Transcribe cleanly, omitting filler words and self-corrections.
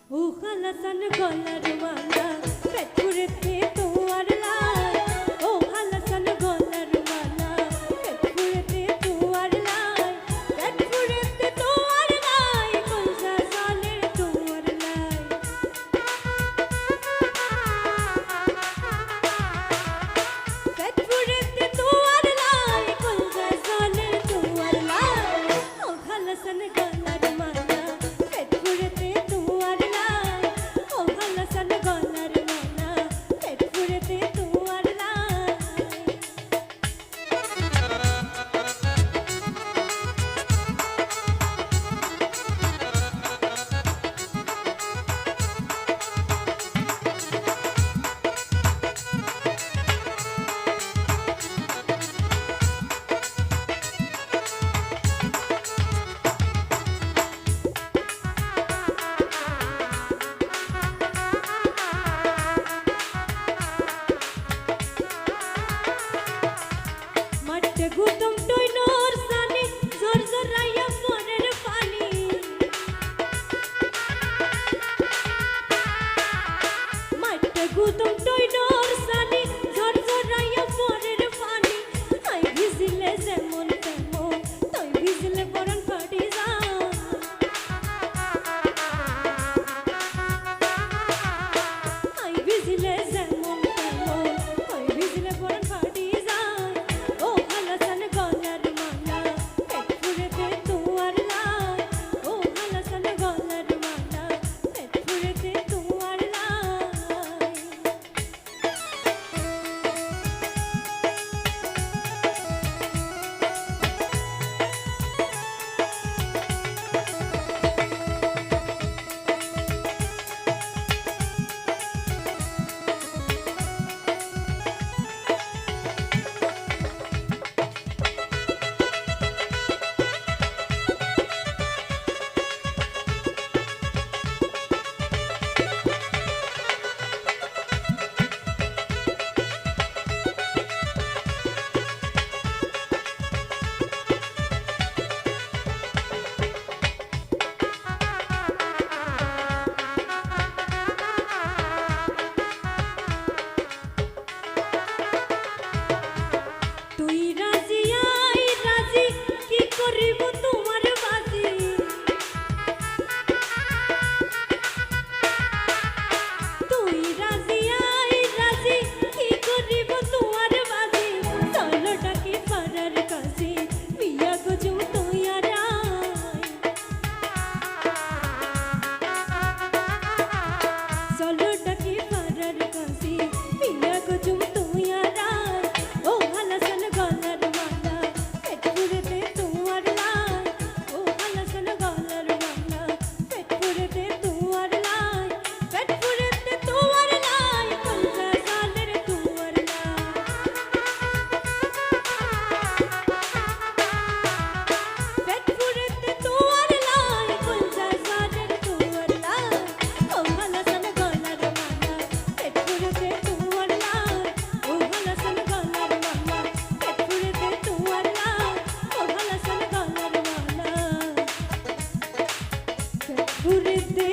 ও হালাসান গলার মালা পেট পুরেতে তোমার লাই ও হালাসান গলার মালা পেট পুরেতে তোমার লাই পেট পুরেতে তোমার লাই কলসা সালের তোমার লাই পেট পুরেতে তোমার লাই কলসা সালের তোমার লাই ও হালাসান গলার মালা পেট পুরেতে তোমার লাই ও হালাসান গলার মালা পেট পুরেতে তোমার লাই মাঠে গুতম টই নোর সানি জোর জোর রাইয়া পরের পানি মাঠে গুতম টই নোর সানি জোর জোর রাইয়া পরের পানি আই ভিজিলে যেমন তেমন তুই ভিজিলে পরান ফাটি যা আই ভিজিলে যেমন তেমন তুই ভিজিলে পরান ফাটি যা ও হালাসান গলার মালা পেট পুরেতে তোমার লাই ও হালাসান গলার মালা পেট পুরেতে তোমার লাই তুই রাজি আই রাজি কি করিব তোমার বাজি তুই রাজি আই রাজি কি করিব তোমার বাজি চলো ডাকি পারার কাছে বিয়া গজু তুই আর চলো ডাকি পারার কাছে বিয়া গজু তুই আর ও হালাসান গলার মালা পেট পুরেতে তোমার লাই ও হালাসান গলার মালা পেট পুরেতে তোমার লাই পেট পুরেতে তোমার লাই কলসা সালের তোমার লাই পেট পুরেতে তোমার লাই কলসা সালের তোমার লাই ও হালাসান গলার মালা পেট পুরেতে তোমার লাই ও হালাসান গলার মালা পেট পুরেতে তোমার লাই ও হালাসান গলার মালা পেট পুরেতে